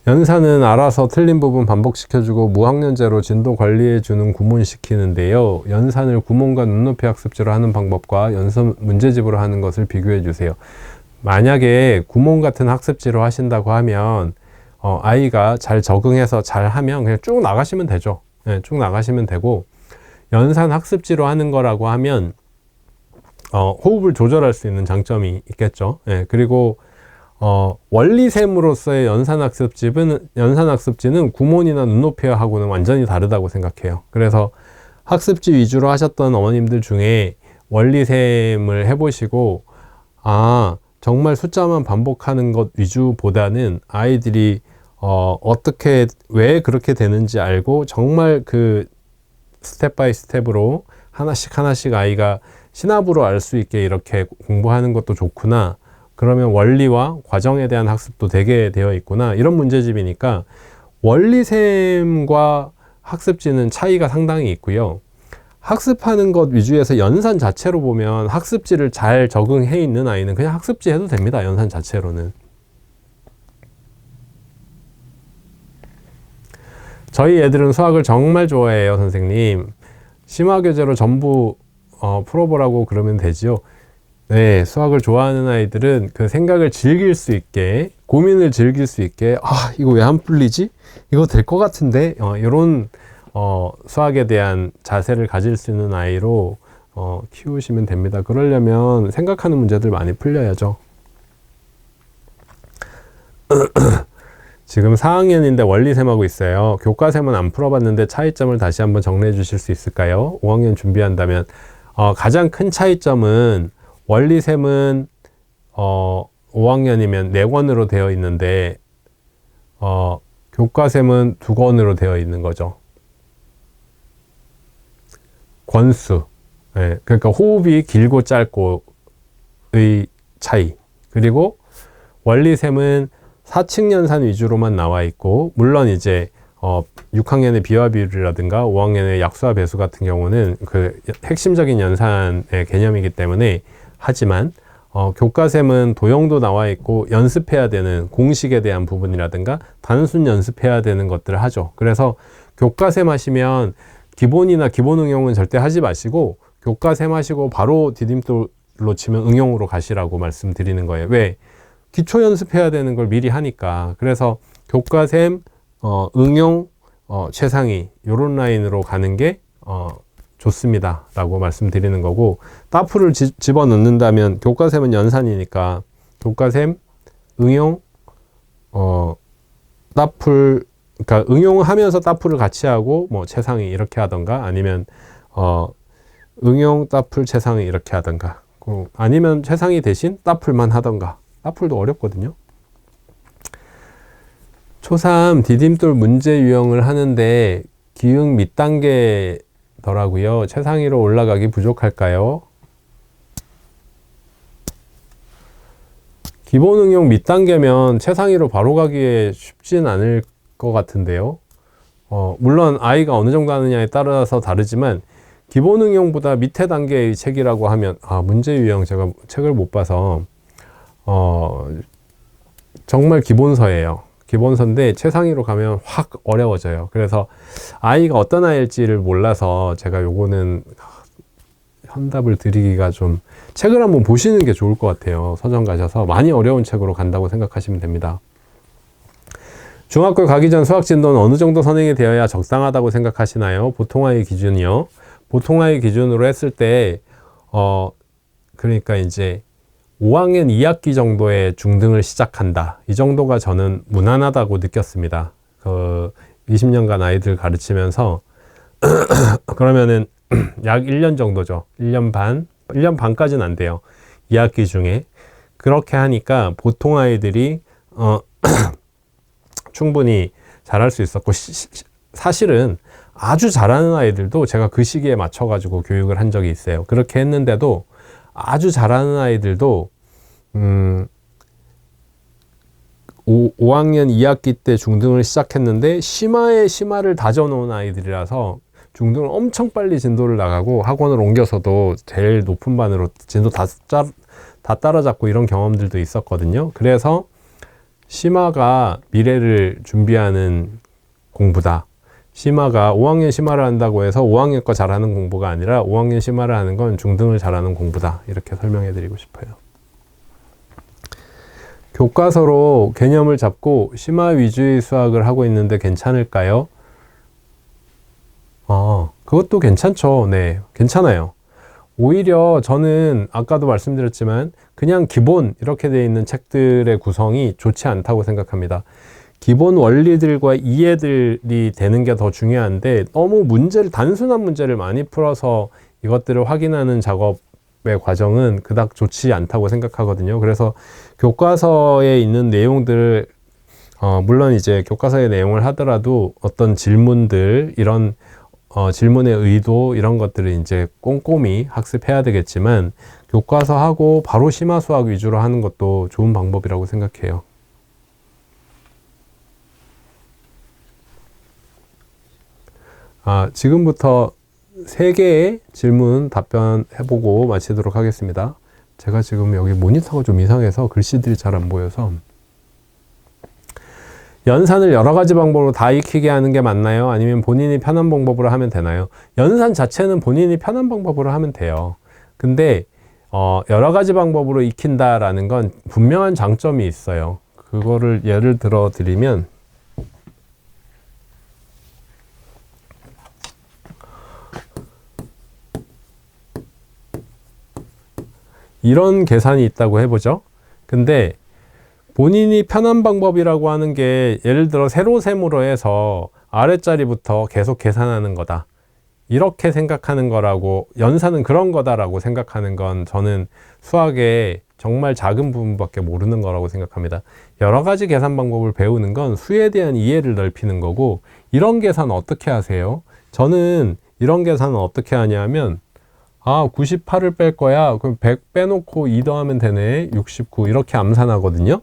연산은 알아서 틀린 부분 반복시켜주고 무학년제로 진도 관리해주는 구몬시키는데요. 연산을 구몬과 눈높이 학습지로 하는 방법과 연산 문제집으로 하는 것을 비교해주세요. 만약에 구몬 같은 학습지로 하신다고 하면 아이가 잘 적응해서 잘 하면 그냥 쭉 나가시면 되죠. 네, 쭉 나가시면 되고, 연산 학습지로 하는 거라고 하면 호흡을 조절할 수 있는 장점이 있겠죠. 네, 그리고 원리셈으로서의 연산학습지는 구몬이나 눈높이하고는 완전히 다르다고 생각해요. 그래서 학습지 위주로 하셨던 어머님들 중에 원리셈을 해보시고, 정말 숫자만 반복하는 것 위주보다는 아이들이 어떻게 왜 그렇게 되는지 알고 정말 그 스텝 바이 스텝으로 하나씩 아이가 시납으로 알 수 있게 이렇게 공부하는 것도 좋구나, 그러면 원리와 과정에 대한 학습도 되게 되어 있구나, 이런 문제집이니까 원리셈과 학습지는 차이가 상당히 있고요. 학습하는 것 위주에서 연산 자체로 보면 학습지를 잘 적응해 있는 아이는 그냥 학습지 해도 됩니다. 연산 자체로는. 저희 애들은 수학을 정말 좋아해요, 선생님. 심화교재로 전부 풀어보라고 그러면 되지요. 네, 수학을 좋아하는 아이들은 그 생각을 즐길 수 있게, 고민을 즐길 수 있게, 이거 왜 안 풀리지? 이거 될 것 같은데? 이런 수학에 대한 자세를 가질 수 있는 아이로 키우시면 됩니다. 그러려면 생각하는 문제들 많이 풀려야죠. 지금 4학년인데 원리셈하고 있어요. 교과셈은 안 풀어봤는데 차이점을 다시 한번 정리해 주실 수 있을까요? 5학년 준비한다면 가장 큰 차이점은, 원리셈은 5학년이면 4권으로 되어 있는데 교과셈은 2권으로 되어 있는 거죠. 권수, 네, 그러니까 호흡이 길고 짧고의 차이. 그리고 원리셈은 사칙 연산 위주로만 나와 있고, 물론 이제 6학년의 비화 비율이라든가 5학년의 약수와 배수 같은 경우는 그 핵심적인 연산의 개념이기 때문에 하지만, 교과셈은 도형도 나와 있고 연습해야 되는 공식에 대한 부분이라든가 단순 연습해야 되는 것들을 하죠. 그래서 교과셈 하시면 기본이나 기본 응용은 절대 하지 마시고, 교과셈 하시고 바로 디딤돌로 치면 응용으로 가시라고 말씀드리는 거예요. 왜? 기초 연습해야 되는 걸 미리 하니까. 그래서 교과셈, 응용, 최상위, 요런 라인으로 가는 게 좋습니다 라고 말씀드리는 거고, 따풀을 집어넣는다면 교과셈은 연산이니까 교과셈, 응용, 따풀, 그러니까 응용하면서 따풀을 같이 하고 뭐 최상위 이렇게 하던가, 아니면 응용, 따풀, 최상위 이렇게 하던가, 아니면 최상위 대신 따풀만 하던가. 따풀도 어렵거든요. 초3 디딤돌 문제 유형을 하는데 기응 밑단계더라고요. 최상위로 올라가기 부족할까요? 기본 응용 밑단계면 최상위로 바로 가기에 쉽진 않을 것 같은데요. 물론 아이가 어느 정도 하느냐에 따라서 다르지만, 기본 응용보다 밑에 단계의 책이라고 하면, 문제 유형 제가 책을 못 봐서 정말 기본서예요. 기본서인데 최상위로 가면 확 어려워져요. 그래서 아이가 어떤 아이일지를 몰라서 제가 요거는 현답을 드리기가 좀, 책을 한번 보시는 게 좋을 것 같아요. 서점 가셔서 많이 어려운 책으로 간다고 생각하시면 됩니다. 중학교 가기 전 수학 진도는 어느 정도 선행이 되어야 적당하다고 생각하시나요? 보통 아이 기준이요. 보통 아이 기준으로 했을 때 그러니까 이제 5학년 2학기 정도에 중등을 시작한다, 이 정도가 저는 무난하다고 느꼈습니다. 20년간 아이들 가르치면서 그러면은 약 1년 정도죠. 1년 반까지는 안 돼요. 2학기 중에. 그렇게 하니까 보통 아이들이 충분히 잘할 수 있었고, 사실은 아주 잘하는 아이들도 제가 그 시기에 맞춰가지고 교육을 한 적이 있어요. 그렇게 했는데도 아주 잘하는 아이들도 5학년 2학기 때 중등을 시작했는데 심화에 심화를 다져놓은 아이들이라서 중등을 엄청 빨리 진도를 나가고 학원을 옮겨서도 제일 높은 반으로 진도 다 따라잡고 이런 경험들도 있었거든요. 그래서 심화가 미래를 준비하는 공부다. 심화가 5학년 심화를 한다고 해서 5학년 거 잘하는 공부가 아니라 5학년 심화를 하는 건 중등을 잘하는 공부다. 이렇게 설명해 드리고 싶어요. 교과서로 개념을 잡고 심화 위주의 수학을 하고 있는데 괜찮을까요? 그것도 괜찮죠. 네, 괜찮아요. 오히려 저는 아까도 말씀드렸지만 그냥 기본 이렇게 되어 있는 책들의 구성이 좋지 않다고 생각합니다. 기본 원리들과 이해들이 되는 게 더 중요한데 너무 단순한 문제를 많이 풀어서 이것들을 확인하는 작업의 과정은 그닥 좋지 않다고 생각하거든요. 그래서 교과서에 있는 내용들을 물론 이제 교과서의 내용을 하더라도 어떤 질문들 이런 질문의 의도 이런 것들을 이제 꼼꼼히 학습해야 되겠지만 교과서하고 바로 심화 수학 위주로 하는 것도 좋은 방법이라고 생각해요. 지금부터 3개의 질문 답변해보고 마치도록 하겠습니다. 제가 지금 여기 모니터가 좀 이상해서 글씨들이 잘 안 보여서. 연산을 여러 가지 방법으로 다 익히게 하는 게 맞나요? 아니면 본인이 편한 방법으로 하면 되나요? 연산 자체는 본인이 편한 방법으로 하면 돼요. 근데 여러 가지 방법으로 익힌다라는 건 분명한 장점이 있어요. 그거를 예를 들어 드리면 이런 계산이 있다고 해보죠. 근데 본인이 편한 방법이라고 하는 게 예를 들어 세로셈으로 해서 아랫자리부터 계속 계산하는 거다. 이렇게 생각하는 거라고, 연산은 그런 거다라고 생각하는 건 저는 수학의 정말 작은 부분밖에 모르는 거라고 생각합니다. 여러 가지 계산 방법을 배우는 건 수에 대한 이해를 넓히는 거고, 이런 계산 어떻게 하세요? 저는 이런 계산은 어떻게 하냐면 98을 뺄 거야. 그럼 100 빼놓고 2 더하면 되네. 69 이렇게 암산하거든요.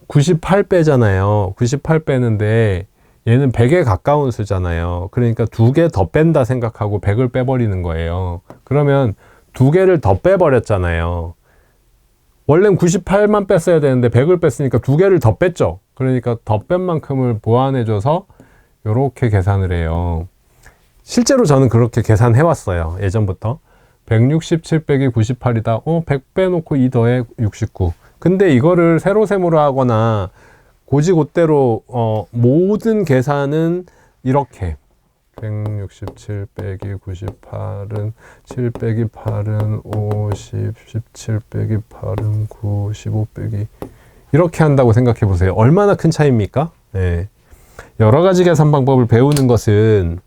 98 빼잖아요. 98 빼는데 얘는 100에 가까운 수잖아요. 그러니까 2개 더 뺀다 생각하고 100을 빼버리는 거예요. 그러면 2개를 더 빼버렸잖아요. 원래는 98만 뺐어야 되는데 100을 뺐으니까 2개를 더 뺐죠. 그러니까 더 뺀 만큼을 보완해줘서 이렇게 계산을 해요. 실제로 저는 그렇게 계산해 왔어요. 예전부터. 167 빼기 98이다. 100 빼놓고 2 더해 69. 근데 이거를 세로셈으로 하거나 고지곧대로 모든 계산은 이렇게 167 빼기 98은 7 빼기 8은 50, 17 빼기 8은 9, 15 빼기 이렇게 한다고 생각해 보세요. 얼마나 큰 차이입니까? 네. 여러 가지 계산 방법을 배우는 것은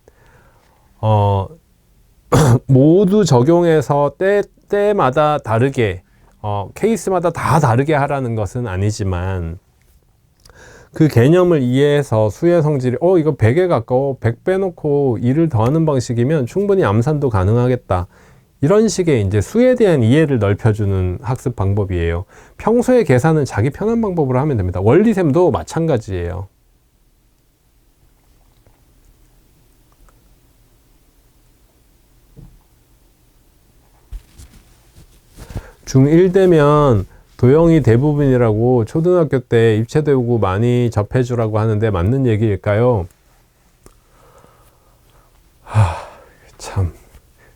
모두 적용해서 때마다 다르게 케이스마다 다 다르게 하라는 것은 아니지만 그 개념을 이해해서 수의 성질이 이거 100에 가까워 100 빼놓고 2를 더하는 방식이면 충분히 암산도 가능하겠다. 이런 식의 이제 수에 대한 이해를 넓혀주는 학습 방법이에요. 평소에 계산은 자기 편한 방법으로 하면 됩니다. 원리셈도 마찬가지예요. 중1 되면 도형이 대부분이라고 초등학교 때 입체도구 많이 접해주라고 하는데 맞는 얘기일까요? 참.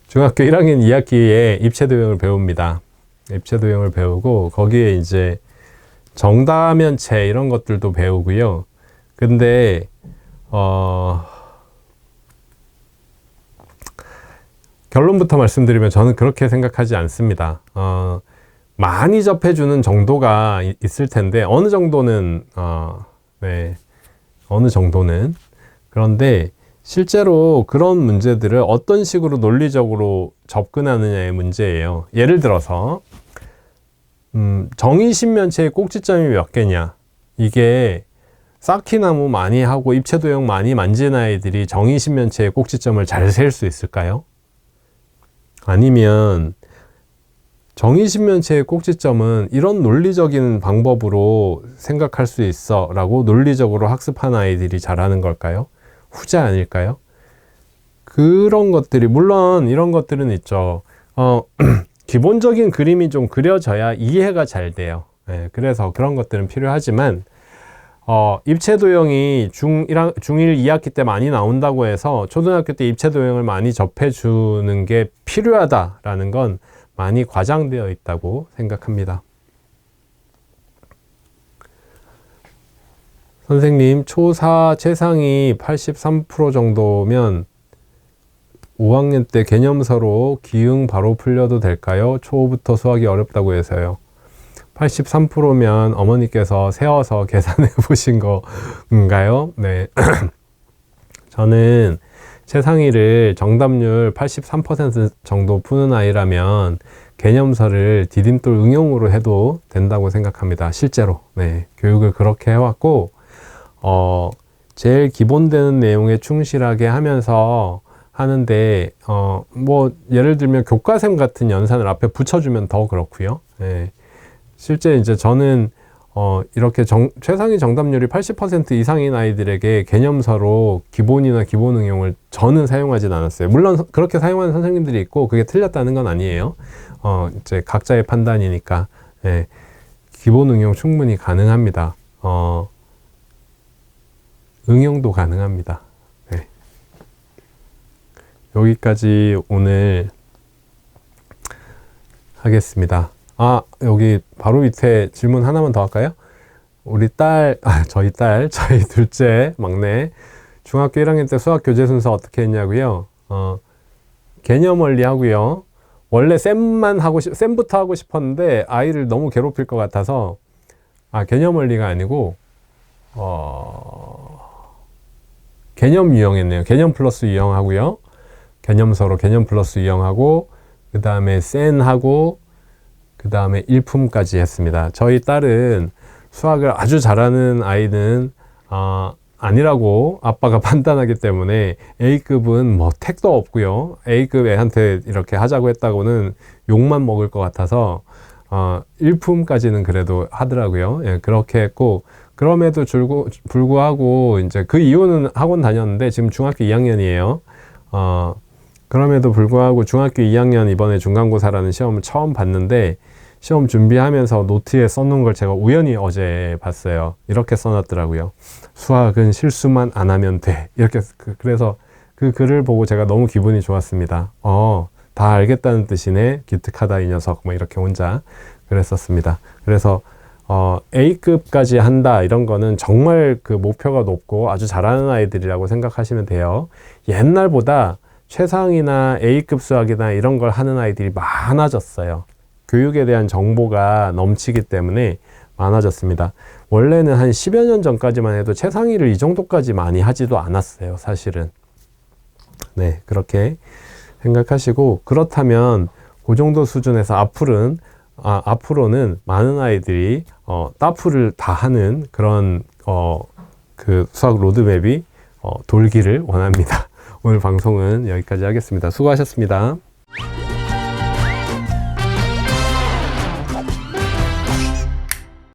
중학교 1학년 2학기에 입체도형을 배웁니다. 입체도형을 배우고 거기에 이제 정다면체 이런 것들도 배우고요. 근데 결론부터 말씀드리면 저는 그렇게 생각하지 않습니다. 많이 접해주는 정도가 있을 텐데 어느 정도는 네, 어느 정도는 그런데 실제로 그런 문제들을 어떤 식으로 논리적으로 접근하느냐의 문제예요. 예를 들어서 정의신면체의 꼭지점이 몇 개냐, 이게 쌓기나무 많이 하고 입체도형 많이 만진 아이들이 정의신면체의 꼭지점을 잘 셀 수 있을까요? 아니면 정의신면체의 꼭지점은 이런 논리적인 방법으로 생각할 수 있어 라고 논리적으로 학습한 아이들이 잘하는 걸까요? 후자 아닐까요? 그런 것들이, 물론 이런 것들은 있죠. 기본적인 그림이 좀 그려져야 이해가 잘 돼요. 예, 그래서 그런 것들은 필요하지만 입체도형이 중1 2학기 때 많이 나온다고 해서 초등학교 때 입체도형을 많이 접해주는 게 필요하다라는 건 많이 과장되어 있다고 생각합니다. 선생님, 초4 최상위 83% 정도면 5학년 때 개념서로 기응 바로 풀려도 될까요? 초5부터 수학이 어렵다고 해서요. 83%면 어머니께서 세워서 계산해 보신 건가요? 네. 저는 최상위를 정답률 83% 정도 푸는 아이라면 개념서를 디딤돌 응용으로 해도 된다고 생각합니다. 실제로. 네. 교육을 그렇게 해왔고, 제일 기본되는 내용에 충실하게 하면서 하는데, 뭐, 예를 들면 교과샘 같은 연산을 앞에 붙여주면 더 그렇고요. 네. 실제 이제 저는 이렇게 최상위 정답률이 80% 이상인 아이들에게 개념서로 기본이나 기본 응용을 저는 사용하진 않았어요. 물론 그렇게 사용하는 선생님들이 있고 그게 틀렸다는 건 아니에요. 이제 각자의 판단이니까. 예, 기본 응용 충분히 가능합니다. 응용도 가능합니다. 네. 여기까지 오늘 하겠습니다. 여기 바로 밑에 질문 하나만 더 할까요? 우리 저희 둘째 막내 중학교 1학년 때 수학 교재 순서 어떻게 했냐고요? 개념 원리 하고요. 원래 쌤부터 하고 싶었는데 아이를 너무 괴롭힐 것 같아서 개념 원리가 아니고 개념 유형했네요. 개념 플러스 유형하고요. 개념서로 개념 플러스 유형하고 그 다음에 센하고 그 다음에 일품까지 했습니다. 저희 딸은 수학을 아주 잘하는 아이는 아니라고 아빠가 판단하기 때문에 A급은 뭐 택도 없고요. A급 애한테 이렇게 하자고 했다고는 욕만 먹을 것 같아서 일품까지는 그래도 하더라고요. 예, 그렇게 했고 그럼에도 불구하고 이제 그 이후는 학원 다녔는데 지금 중학교 2학년이에요. 그럼에도 불구하고 중학교 2학년 이번에 중간고사라는 시험을 처음 봤는데 시험 준비하면서 노트에 써놓은 걸 제가 우연히 어제 봤어요. 이렇게 써놨더라고요. 수학은 실수만 안 하면 돼. 이렇게 그래서 그 글을 보고 제가 너무 기분이 좋았습니다. 다 알겠다는 뜻이네. 기특하다 이 녀석. 뭐 이렇게 혼자 그랬었습니다. 그래서 A급까지 한다 이런 거는 정말 그 목표가 높고 아주 잘하는 아이들이라고 생각하시면 돼요. 옛날보다 최상위나 A급 수학이나 이런 걸 하는 아이들이 많아졌어요. 교육에 대한 정보가 넘치기 때문에 많아졌습니다. 원래는 한 10여 년 전까지만 해도 최상위를 이 정도까지 많이 하지도 않았어요, 사실은. 네, 그렇게 생각하시고, 그렇다면 그 정도 수준에서 앞으로는 많은 아이들이 따프를 다 하는 그런 그 수학 로드맵이 돌기를 원합니다. 오늘 방송은 여기까지 하겠습니다. 수고하셨습니다.